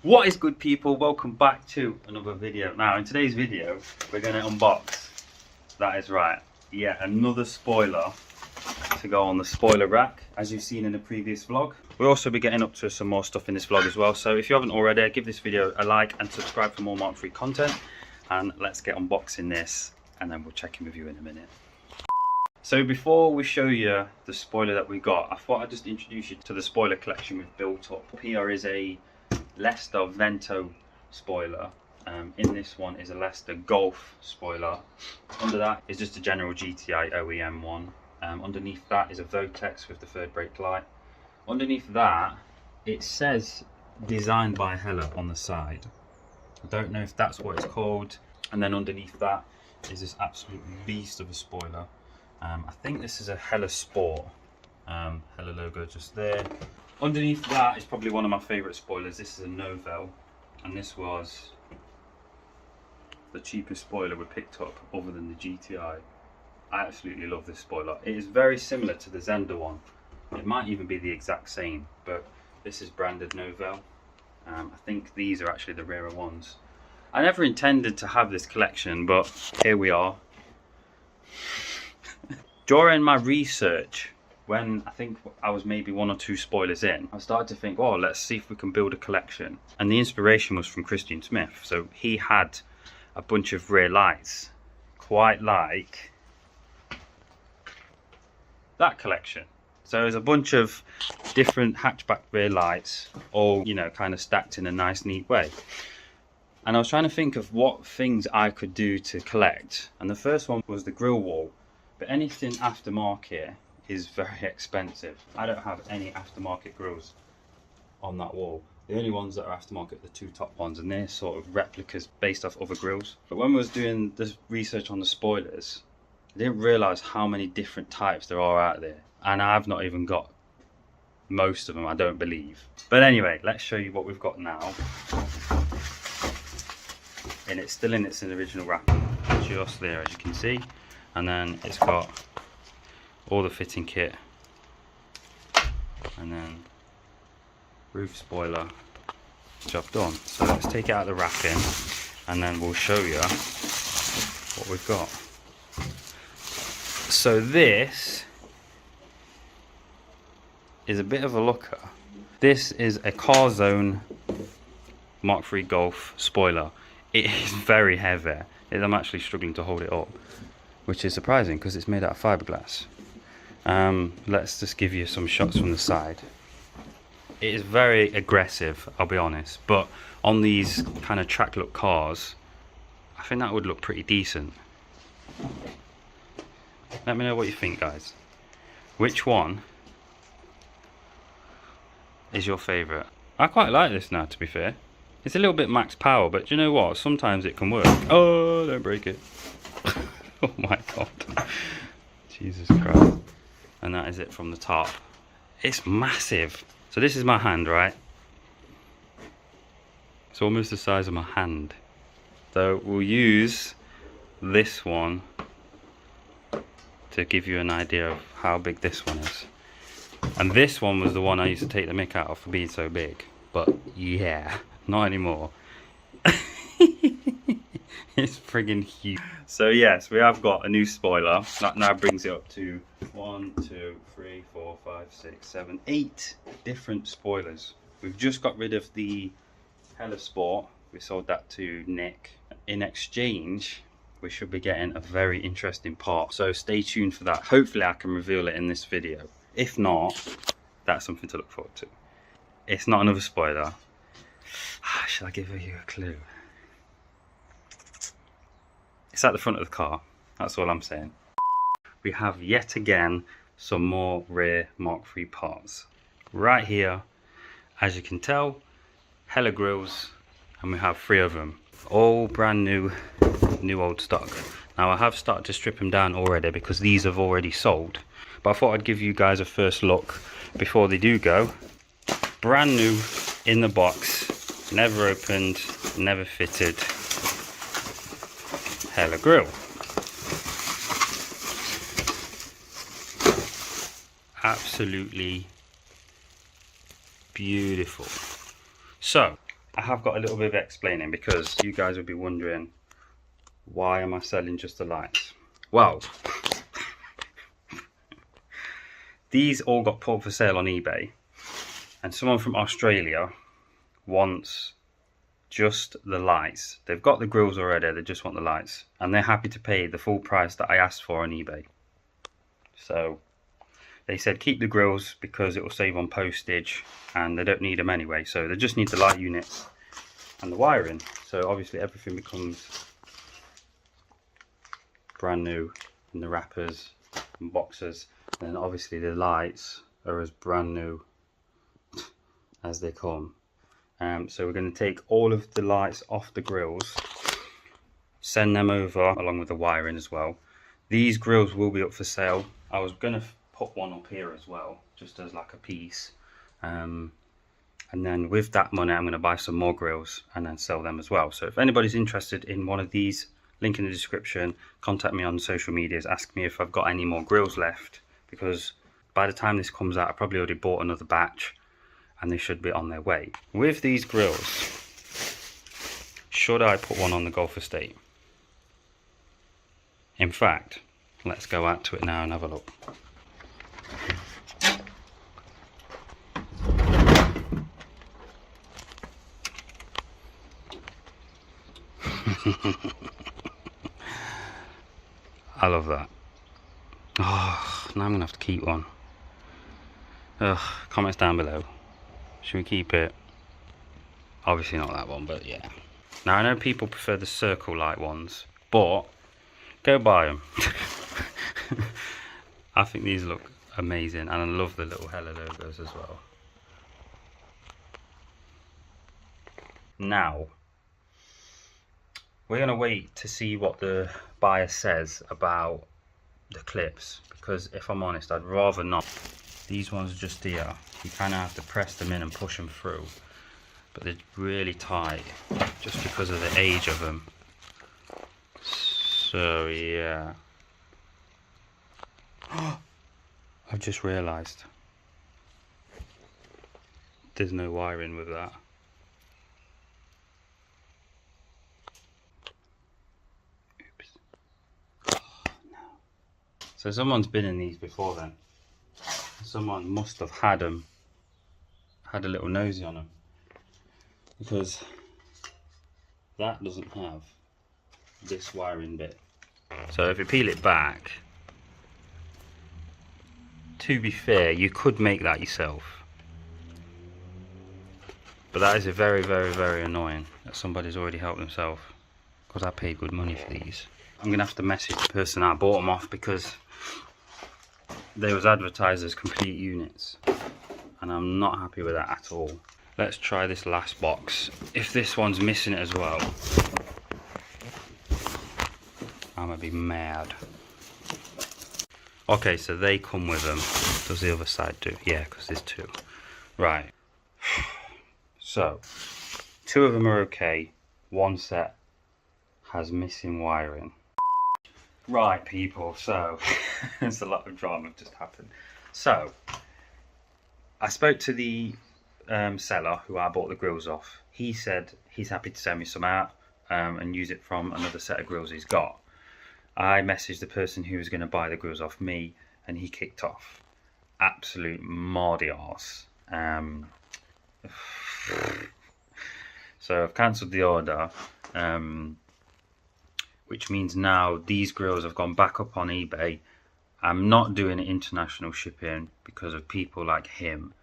What is good, people? Welcome back to another video. Now in today's video we're going to unbox, that is right, yet another spoiler to go on the spoiler rack, as you've seen in the previous vlog. We'll also be getting up to some more stuff in this vlog as well, so if you haven't already, give this video a like and subscribe for more Mark III content, and let's get unboxing this and then we'll check in with you in a minute. So before we show you the spoiler that we got, I thought I'd just introduce you to the spoiler collection we've built up. Here is a Leicester Vento spoiler. In this one is a Leicester Golf spoiler. Under that is just a general GTI OEM one. Underneath that is a Votex with the third brake light. Underneath that, it says designed by Hella on the side. I don't know if that's what it's called. And then underneath that is this absolute beast of a spoiler. I think this is a Hella Sport. Hella logo just there. Underneath that is probably one of my favourite spoilers. This is a Novell, and this was the cheapest spoiler we picked up other than the GTI. I absolutely love this spoiler. It is very similar to the Zender one. It might even be the exact same, but this is branded Novell. I think these are actually the rarer ones. I never intended to have this collection, but here we are. During my research, when I think I was maybe 1 or 2 spoilers in, I started to think, oh, let's see if we can build a collection. And the inspiration was from Christian Smith. So he had a bunch of rear lights, quite like that collection. So there's a bunch of different hatchback rear lights, all, you know, kind of stacked in a nice, neat way. And I was trying to think of what things I could do to collect. And the first one was the grille wall. But anything aftermarket is very expensive. I don't have any aftermarket grills on that wall. The only ones that are aftermarket are the 2 top ones, and they're sort of replicas based off other grills. But when we was doing this research on the spoilers, I didn't realise how many different types there are out there. And I've not even got most of them, I don't believe. But anyway, let's show you what we've got now. And it's still in its original wrapping, just there as you can see. And then it's got all the fitting kit, and then roof spoiler, which I've done. So let's take it out of the wrapping and then we'll show you what we've got. So this is a bit of a looker. This is a Car Zone Mark III Golf spoiler. It is very heavy. I'm actually struggling to hold it up, which is surprising because it's made out of fiberglass. Let's just give you some shots from the side. It is very aggressive, I'll be honest, but on these kind of track look cars, I think that would look pretty decent. Let me know what you think, guys. Which one is your favourite? I quite like this now, to be fair. It's a little bit max power, but do you know what? Sometimes it can work. Oh, don't break it. Oh my god. Jesus Christ. And that is it from the top. It's massive. So this is my hand, right? It's almost the size of my hand. So we'll use this one to give you an idea of how big this one is. And this one was the one I used to take the mick out of for being so big. But yeah, not anymore. It's friggin' huge. So yes, we have got a new spoiler. That now brings it up to 1, 2, 3, 4, 5, 6, 7, 8 different spoilers. We've just got rid of the Hella Sport. We sold that to Nick. In exchange, we should be getting a very interesting part. So stay tuned for that. Hopefully I can reveal it in this video. If not, that's something to look forward to. It's not another spoiler. Shall I give you a clue? It's at the front of the car, that's all I'm saying. We have yet again some more rare Mark III parts. Right here, as you can tell, Hella grills, and we have 3 of them. All brand new, new old stock. Now I have started to strip them down already because these have already sold. But I thought I'd give you guys a first look before they do go. Brand new in the box, never opened, never fitted. Hella grill. Absolutely beautiful. So I have got a little bit of explaining, because you guys would be wondering, why am I selling just the lights? Well, these all got put up for sale on eBay, and someone from Australia wants just the lights. They've got the grills already, they just want the lights, and they're happy to pay the full price that I asked for on eBay. So they said keep the grills because it will save on postage, and they don't need them anyway, so they just need the light units and the wiring. So obviously everything becomes brand new in the wrappers and boxes, and then obviously the lights are as brand new as they come. So we're going to take all of the lights off the grills, send them over along with the wiring as well. These grills will be up for sale. I was going to put one up here as well, just as like a piece, and then with that money I'm going to buy some more grills and then sell them as well. So if anybody's interested in one of these, link in the description, contact me on social medias, ask me if I've got any more grills left, because by the time this comes out I probably already bought another batch and they should be on their way. With these grills, should I put one on the golf estate? In fact, let's go out to it now and have a look. I love that. Oh, now I'm gonna have to keep one. Ugh, comments down below. Should we keep it? Obviously not that one, but yeah. Now I know people prefer the circle light ones, but go buy them. I think these look amazing, and I love the little Hella logos as well. Now we're going to wait to see what the buyer says about the clips, because if I'm honest, I'd rather not. These ones are just here, you kind of have to press them in and push them through, but they're really tight just because of the age of them. So yeah. I've just realised there's no wiring with that. So someone's been in these before then. Someone must have had them, had a little nosy on them, because that doesn't have this wiring bit. So if you peel it back, to be fair, you could make that yourself, but that is a very, very, very annoying that somebody's already helped themselves, because I paid good money for these. I'm gonna have to message the person I bought them off, because they was advertised as complete units and I'm not happy with that at all. Let's try this last box. If this one's missing it as well, I'm gonna be mad. Okay, so they come with them. Does the other side do? Yeah, because there's two. Right. So, two of them are okay. One set has missing wiring. Right, people, so there's a lot of drama just happened. So I spoke to the seller who I bought the grills off. He said he's happy to send me some out and use it from another set of grills he's got. I messaged the person who was going to buy the grills off me, and he kicked off. Absolute mardy arse. So I've cancelled the order, which means now these grills have gone back up on eBay. I'm not doing international shipping because of people like him.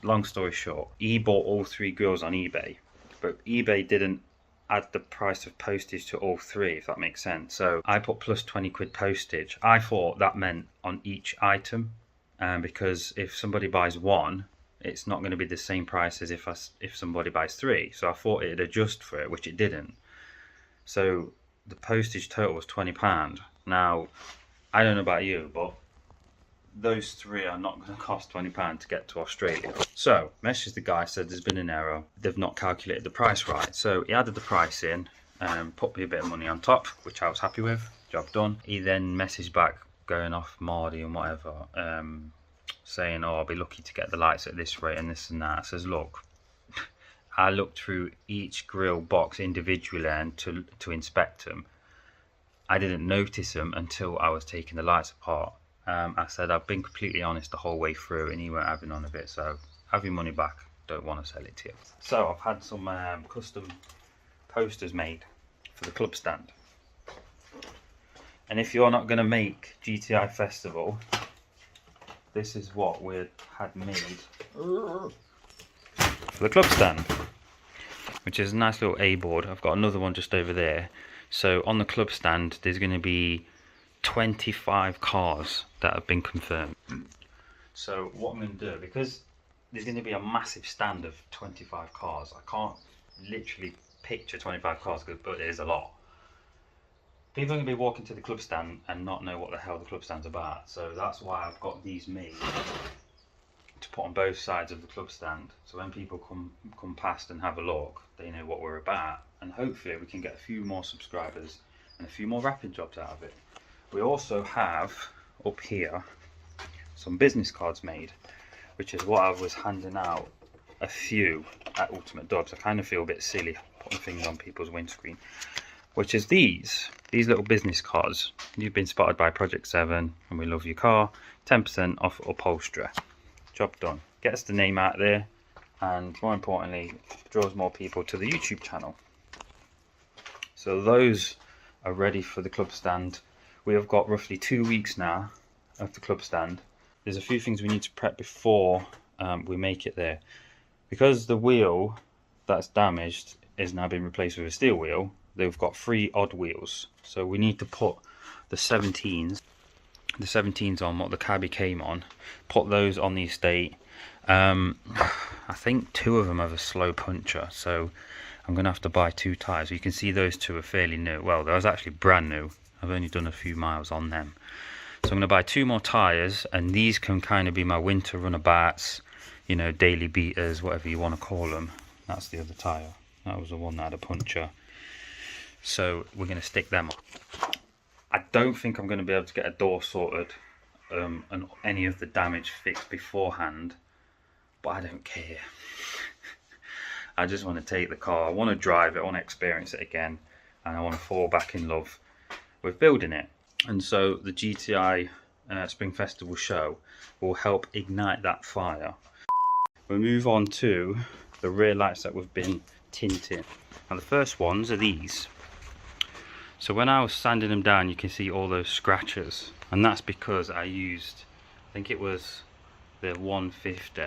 Long story short, he bought all three grills on eBay, but eBay didn't add the price of postage to all three, if that makes sense. So I put plus 20 quid postage. I thought that meant on each item, because if somebody buys one, it's not going to be the same price as if somebody buys three. So I thought it'd adjust for it, which it didn't. So the postage total was £20. Now, I don't know about you, but those three are not going to cost £20 to get to Australia. So, messaged the guy, said there's been an error. They've not calculated the price right. So he added the price in, put me a bit of money on top, which I was happy with. Job done. He then messaged back, going off Mardy and whatever, saying, oh, I'll be lucky to get the lights at this rate and this and that. I says, look, I looked through each grill box individually and to inspect them. I didn't notice them until I was taking the lights apart. I said I've been completely honest the whole way through, and he weren't having none of it, so have your money back. Don't want to sell it to you. So I've had some custom posters made for the club stand. And if you're not going to make GTI Festival, this is what we had made for the club stand, which is a nice little A board. I've got another one just over there. So on the club stand, there's going to be 25 cars that have been confirmed. So what I'm going to do, because there's going to be a massive stand of 25 cars, I can't literally picture 25 cars, but it is a lot. People are going to be walking to the club stand and not know what the hell the club stand's about. So that's why I've got these made to put on both sides of the club stand. So when people come past and have a look, they know what we're about. And hopefully we can get a few more subscribers and a few more wrapping jobs out of it. We also have up here some business cards made, which is what I was handing out a few at Ultimate Dogs. I kind of feel a bit silly putting things on people's windscreen, which is these little business cards. You've been spotted by Project 7 and we love your car. 10% off upholstery. Job done. Gets the name out there, and more importantly, draws more people to the YouTube channel. So those are ready for the club stand. We have got roughly 2 weeks now of the club stand. There's a few things we need to prep before we make it there. Because the wheel that's damaged is now being replaced with a steel wheel, they've got 3 odd wheels. So we need to put the 17s on what the cabbie came on, put those on the estate. I think 2 of them have a slow puncher, so I'm going to have to buy 2 tyres. You can see those 2 are fairly new. Well, those are actually brand new. I've only done a few miles on them. So I'm going to buy 2 more tyres, and these can kind of be my winter runabouts, you know, daily beaters, whatever you want to call them. That's the other tyre. That was the one that had a puncher. So we're going to stick them on. I don't think I'm going to be able to get a door sorted and any of the damage fixed beforehand, but I don't care. I just want to take the car, I want to drive it, I want to experience it again, and I want to fall back in love with building it. And so the GTI Spring Festival show will help ignite that fire. We'll move on to the rear lights that we've been tinting. Now the first ones are these. So when I was sanding them down, you can see all those scratches, and that's because I used, I think it was the 150,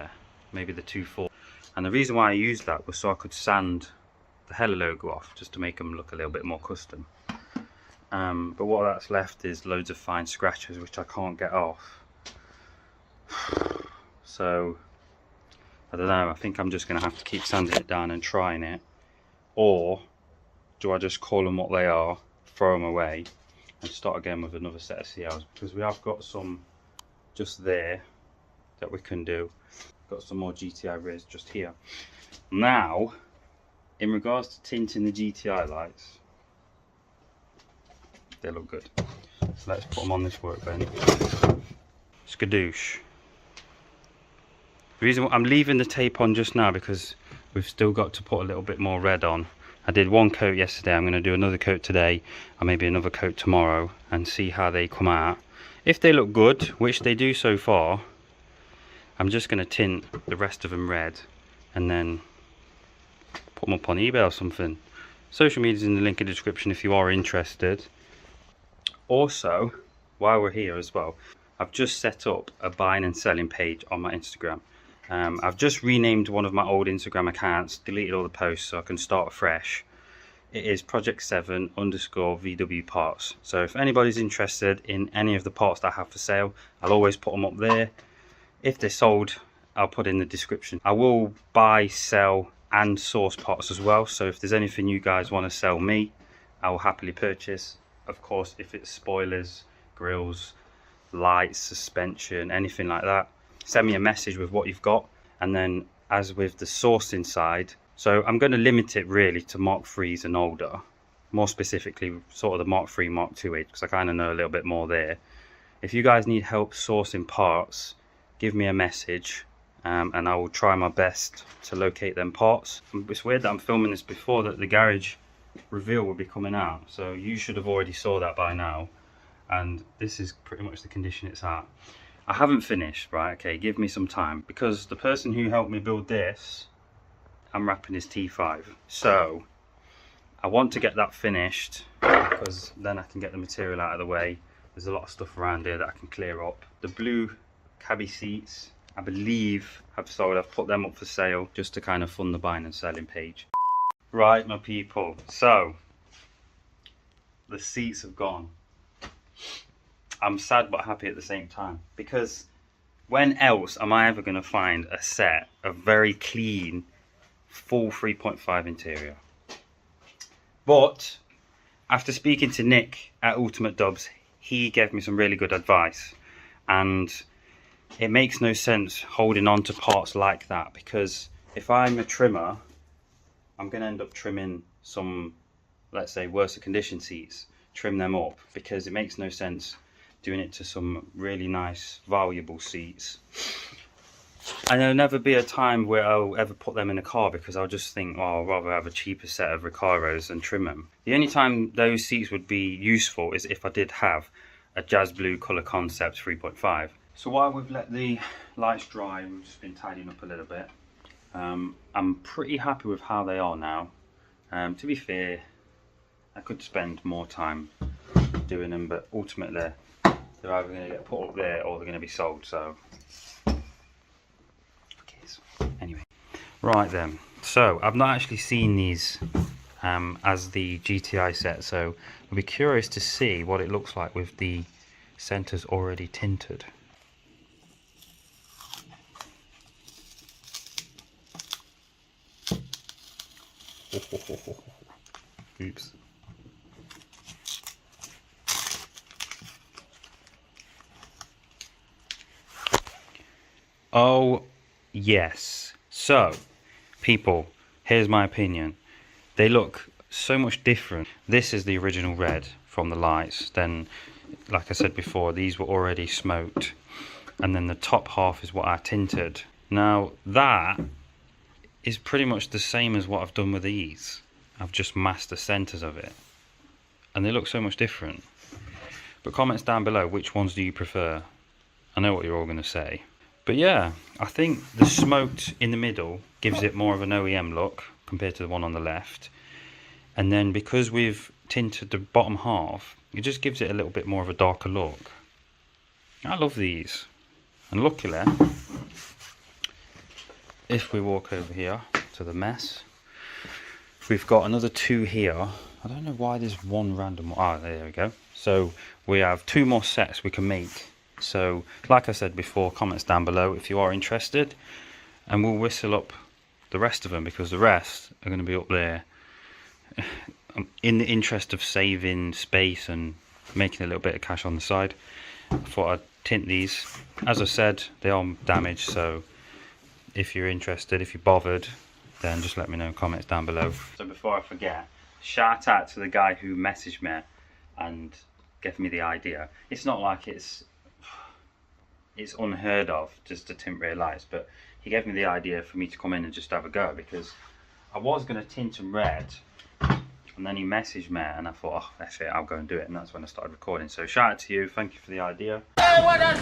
maybe the 240. And the reason why I used that was so I could sand the Hella logo off, just to make them look a little bit more custom. But what that's left is loads of fine scratches which I can't get off. So I don't know, I think I'm just going to have to keep sanding it down and trying it. Or do I just call them what they are, throw them away, and start again with another set of CLs? Because we have got some just there that we can do. Got some more GTI rears just here. Now, in regards to tinting the GTI lights, they look good. So let's put them on this workbench. Skadoosh. The reason I'm leaving the tape on just now because we've still got to put a little bit more red on. I did 1 coat yesterday, I'm going to do another coat today, and maybe another coat tomorrow, and see how they come out. If they look good, which they do so far, I'm just going to tint the rest of them red and then put them up on eBay or something. Social media is in the link in the description if you are interested. Also, while we're here as well, I've just set up a buying and selling page on my Instagram. I've just renamed one of my old Instagram accounts, deleted all the posts so I can start fresh. It is project7_VW parts. So if anybody's interested in any of the parts that I have for sale, I'll always put them up there. If they're sold, I'll put in the description. I will buy, sell and source parts as well. So if there's anything you guys want to sell me, I will happily purchase. Of course, if it's spoilers, grills, lights, suspension, anything like that, send me a message with what you've got. And then as with the sourcing side, so I'm going to limit it really to Mark 3s and older, more specifically sort of the Mark 3, Mark 2 age, because I kind of know a little bit more there. If you guys need help sourcing parts, give me a message and I will try my best to locate them parts. It's weird that I'm filming this before that the garage reveal will be coming out, so you should have already saw that by now, and this is pretty much the condition it's at. I haven't finished, right? Okay, give me some time, because the person who helped me build this, I'm wrapping his T5, so I want to get that finished because then I can get the material out of the way. There's a lot of stuff around here that I can clear up. The blue cabbie seats, I believe, have sold. I've put them up for sale just to kind of fund the buying and selling page. Right, my people, so the seats have gone. I'm sad but happy at the same time, because when else am I ever going to find a set of very clean full 3.5 interior? But after speaking to Nick at Ultimate Dubs, he gave me some really good advice, and it makes no sense holding on to parts like that, because if I'm a trimmer, I'm going to end up trimming some, let's say, worse condition seats, trim them up, because it makes no sense doing it to some really nice, valuable seats. And there'll never be a time where I'll ever put them in a car, because I'll just think, oh, I'd rather have a cheaper set of Recaros and trim them. The only time those seats would be useful is if I did have a Jazz Blue Colour Concept 3.5. So while we've let the lights dry, we've just been tidying up a little bit. I'm pretty happy with how they are now. To be fair, I could spend more time doing them, but ultimately they're either going to get put up there or they're going to be sold, so anyway. Right then, so I've not actually seen these as the GTI set, so I'll be curious to see what it looks like with the centers already tinted. Oops. Oh yes. So people, here's my opinion. They look so much different. This is the original red from the lights. Then, like I said before, these were already smoked, and then the top half is what I tinted. Now that is pretty much the same as what I've done with these. I've just masked the centers of it, and they look so much different. But comments down below, which ones do you prefer? I know what you're all going to say. But yeah, I think the smoked in the middle gives it more of an OEM look compared to the one on the left. And then because we've tinted the bottom half, it just gives it a little bit more of a darker look. I love these. And luckily, if we walk over here to the mess, we've got another two here. I don't know why there's one random one. Ah, there we go. So we have two more sets we can make. So like I said before, comments down below if you are interested, and we'll whistle up the rest of them, because the rest are going to be up there. In the interest of saving space and making a little bit of cash on the side, I thought I'd tint these. As I said, they are damaged, so if you're interested, if you're bothered, then just let me know in comments down below. So before I forget, shout out to the guy who messaged me and gave me the idea. It's not like it's unheard of just to tint rear lights, but he gave me the idea for me to come in and just have a go, because I was going to tint them red, and then he messaged me and I thought, oh, that's it, I'll go and do it, and that's when I started recording. So shout out to you, thank you for the idea. Hey, what else?